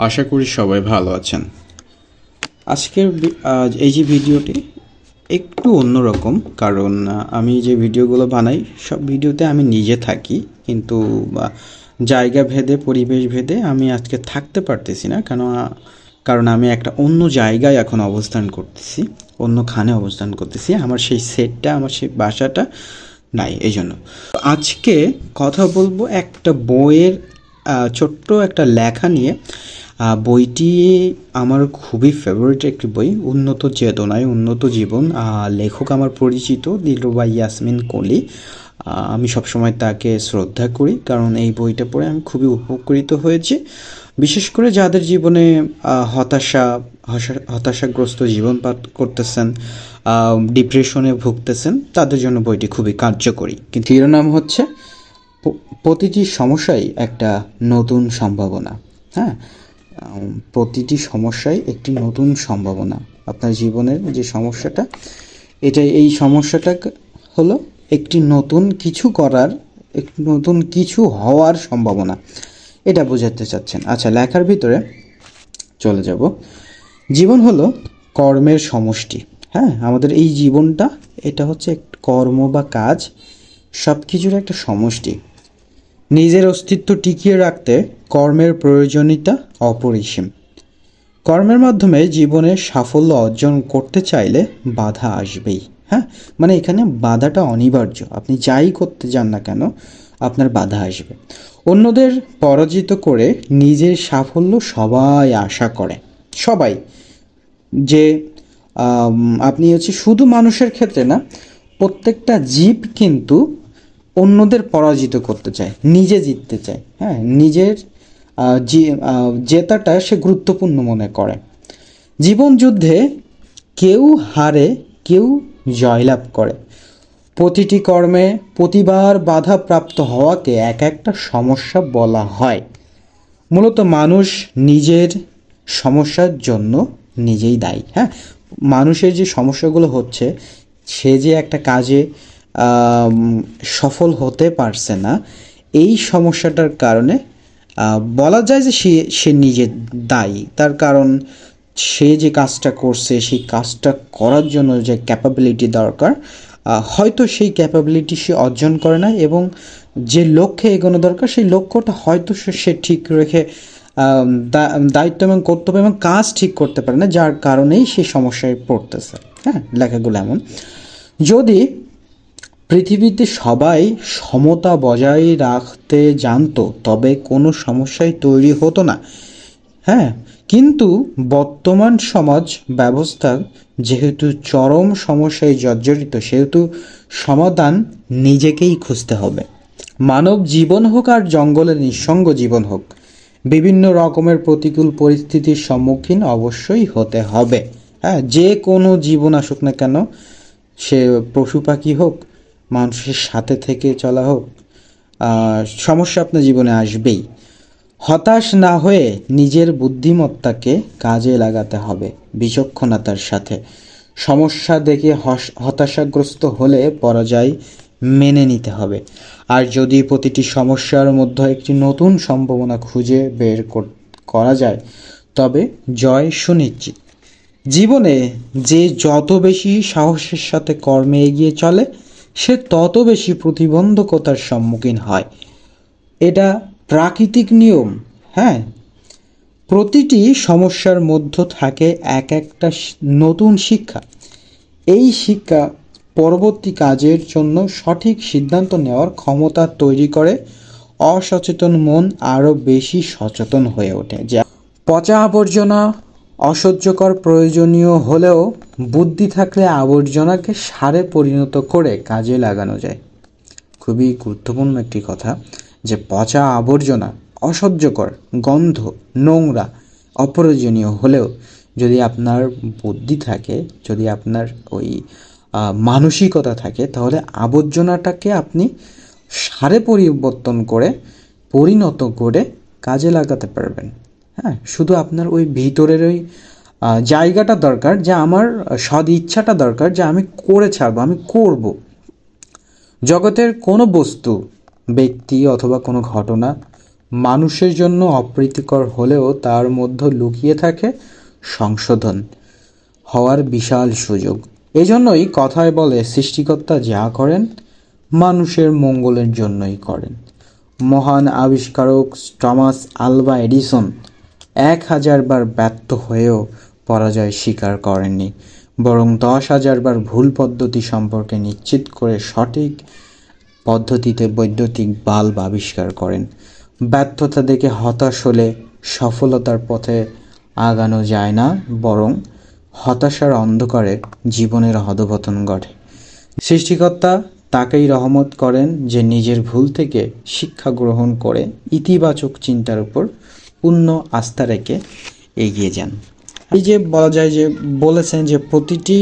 আশা করি সবাই ভালো আছেন। আজকের এই যে ভিডিওটি একটু অন্যরকম, কারণ আমি যে ভিডিওগুলো বানাই সব ভিডিওতে আমি নিজে থাকি, কিন্তু জায়গা ভেদে পরিবেশ ভেদে আমি আজকে থাকতে পারতেছি না। কারণ আমি একটা অন্য জায়গায় এখন অবস্থান করতেছি, অন্যখানে অবস্থান করতেছি। আমার সেই সেটটা, আমার সেই বাসাটা নাই। এই জন্য আজকে কথা বলবো একটা বইয়ের ছোট্ট একটা লেখা নিয়ে। বইটি আমার খুবই ফেভারিট একটি বই, উন্নত চেতনায় উন্নত জীবন। লেখক আমার পরিচিত দিলরুবা ইয়াসমিন কলি। আমি সবসময় তাকে শ্রদ্ধা করি, কারণ এই বইটা পড়ে আমি খুবই উপকৃত হয়েছি। বিশেষ করে যাদের জীবনে হতাশাগ্রস্ত জীবন করতেছেন, ডিপ্রেশনে ভুগতেছেন, তাদের জন্য বইটি খুবই কার্যকরী। কিন্তু শিরোনাম হচ্ছে প্রতিটি সমস্যাই একটা নতুন সম্ভাবনা। হ্যাঁ, প্রতিটি সমস্যাই একটি নতুন সম্ভাবনা। আপনার জীবনের যে সমস্যাটা, এই সমস্যাটা হলো একটি নতুন কিছু করার, একটি নতুন কিছু হওয়ার সম্ভাবনা। এটা বোঝাতে চাচ্ছেন। আচ্ছা, লেখার ভিতরে চলে যাব। জীবন হলো কর্মের সমষ্টি। হ্যাঁ, আমাদের এই জীবনটা এটা হচ্ছে কর্ম বা কাজ, সব কিছুর একটা সমষ্টি। নিজের অস্তিত্ব টিকিয়ে রাখতে কর্মের প্রয়োজনীয়তা অপরিসীম। কর্মের মাধ্যমে জীবনে সাফল্য অর্জন করতে চাইলে বাধা আসবেই। হ্যাঁ, মানে এখানে বাধাটা অনিবার্য। আপনি যাই করতে যান না কেন, আপনার বাধা আসবে। অন্যদের পরাজিত করে নিজের সাফল্য সবাই আশা করে। সবাই, যে আপনি শুধু মানুষের ক্ষেত্রে না, প্রত্যেকটা জীব কিন্তু অন্যদের পরাজিত করতে চায়, নিজে জিততে চায়। হ্যাঁ, নিজের জেতাটা সে গুরুত্বপূর্ণ মনে করে। জীবন যুদ্ধে কেউ হারে, কেউ জয়লাভ করে। প্রতিটি কর্মে প্রতিবার বাধাপ্রাপ্ত হওয়াকে এক একটা সমস্যা বলা হয়। মূলত মানুষ নিজের সমস্যার জন্য নিজেই দায়ী। হ্যাঁ, মানুষের যে সমস্যাগুলো হচ্ছে, সে যে একটা কাজে সফল হতে পারছে না, এই সমস্যাটার কারণে বলা যায় যে সে নিজে দায়ী। তার কারণ সে যে কাজটা করছে, সেই কাজটা করার জন্য যে ক্যাপাবিলিটি দরকার, হয়তো সেই ক্যাপাবিলিটি সে অর্জন করে না, এবং যে লক্ষ্যে এগোনো দরকার সেই লক্ষ্যটা হয়তো সে ঠিক রেখে দায়িত্ব এবং কর্তব্য এবং কাজ ঠিক করতে পারে না, যার কারণেই সে সমস্যায় পড়তেছে। হ্যাঁ, লেখাগুলো এমন। যদি পৃথিবীতে সবাই সমতা বজায় রাখতে জানতো, তবে কোনো সমস্যাই তৈরি হতো না। হ্যাঁ, কিন্তু বর্তমান সমাজ ব্যবস্থা যেহেতু চরম সমস্যায় জর্জরিত, সেহেতু সমাধান নিজেকেই খুঁজতে হবে। মানব জীবন হোক আর জঙ্গলের নিঃসঙ্গ জীবন হোক, বিভিন্ন রকমের প্রতিকূল পরিস্থিতির সম্মুখীন অবশ্যই হতে হবে। হ্যাঁ, যে কোনো জীবন আসুক না কেন, সে পশু পাখি হোক, মানুষের সাথে থেকে চলা হোক, সমস্যা আপনার জীবনে আসবেই। হতাশ না হয়ে নিজের বুদ্ধিমত্তাকে কাজে লাগাতে হবে বিচক্ষণতার সাথে। সমস্যা দেখে হতাশাগ্রস্ত হলে পরাজয় মেনে নিতে হবে। আর যদি প্রতিটি সমস্যার মধ্যে একটি নতুন সম্ভাবনা খুঁজে বের করা যায়, তবে জয় সুনিশ্চিত। জীবনে যে যত বেশি সাহসের সাথে কর্মে এগিয়ে চলে, সে তত বেশি প্রতিবন্ধকতার সম্মুখীন হয়। এটা প্রাকৃতিক নিয়ম। হ্যাঁ, প্রতিটি সমস্যার মধ্যে থাকে এক একটা নতুন শিক্ষা। এই শিক্ষা পরবর্তী কাজের জন্য সঠিক সিদ্ধান্ত নেওয়ার ক্ষমতা তৈরি করে। অসচেতন মন আরও বেশি সচেতন হয়ে ওঠে। যে পচা আবর্জনা অসহ্যকর প্রয়োজনীয় হলেও বুদ্ধি থাকলে আবর্জনাকে সারে পরিণত করে কাজে লাগানো যায়। খুবই গুরুত্বপূর্ণ একটি কথা, যে পচা আবর্জনা অসহ্যকর, গন্ধ, নোংরা, অপ্রয়োজনীয় হলেও যদি আপনার বুদ্ধি থাকে, যদি আপনার ওই মানসিকতা থাকে, তাহলে আবর্জনাটাকে আপনি সারে পরিণত করে কাজে লাগাতে পারবেন। হ্যাঁ, শুধু আপনার ওই ভিতরের ওই জায়গাটা দরকার, যে আমার সদ ইচ্ছাটা দরকার, যে আমি করে ছাড়বো, আমি করব। জগতের কোনো বস্তু, ব্যক্তি অথবা কোনো ঘটনা মানুষের জন্য অপ্রীতিকর হলেও তার মধ্যে লুকিয়ে থাকে সংশোধন হওয়ার বিশাল সুযোগ। এজন্যই কথায় বলে, সৃষ্টিকর্তা যা করেন মানুষের মঙ্গলের জন্যই করেন। মহান আবিষ্কারক টমাস আলভা এডিসন 1000 বার ব্যর্থ হয়েও পরাজয় স্বীকার করেননি, বরং 10,000 বার ভুল পদ্ধতি সম্পর্কে নিশ্চিত করে সঠিক পদ্ধতিতে বৈদ্যুতিক বাল্ব আবিষ্কার করেন। ব্যর্থতা দেখে হতাশ হলে সফলতার পথে আগানো যায় না, বরং হতাশার অন্ধকারে জীবনের অধঃপতন ঘটে। সৃষ্টিকর্তা তাকেই রহমত করেন যে নিজের ভুল থেকে শিক্ষা গ্রহণ করে ইতিবাচক চিন্তার উপর পূর্ণ আস্থা রেখে এগিয়ে যান। এই যে বলা যায় যে বলেছেন যে প্রতিটি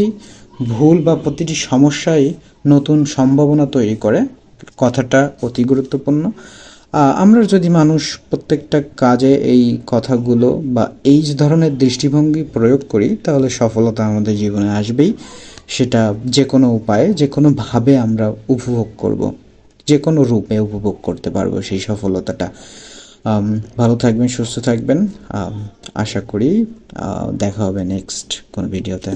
ভুল বা প্রতিটি সমস্যাই নতুন সম্ভাবনা তৈরি করে, কথাটা অতি গুরুত্বপূর্ণ। আমরা যদি মানুষ প্রত্যেকটা কাজে এই কথাগুলো বা এই ধরনের দৃষ্টিভঙ্গি প্রয়োগ করি, তাহলে সফলতা আমাদের জীবনে আসবেই। সেটা যে কোনো উপায়ে, যে কোনোভাবে আমরা উপভোগ করব, যে কোনো রূপে উপভোগ করতে পারবো সেই সফলতাটা। ভালো থাকবেন, সুস্থ থাকবেন। আশা করি দেখা হবে নেক্সট কোনো ভিডিওতে।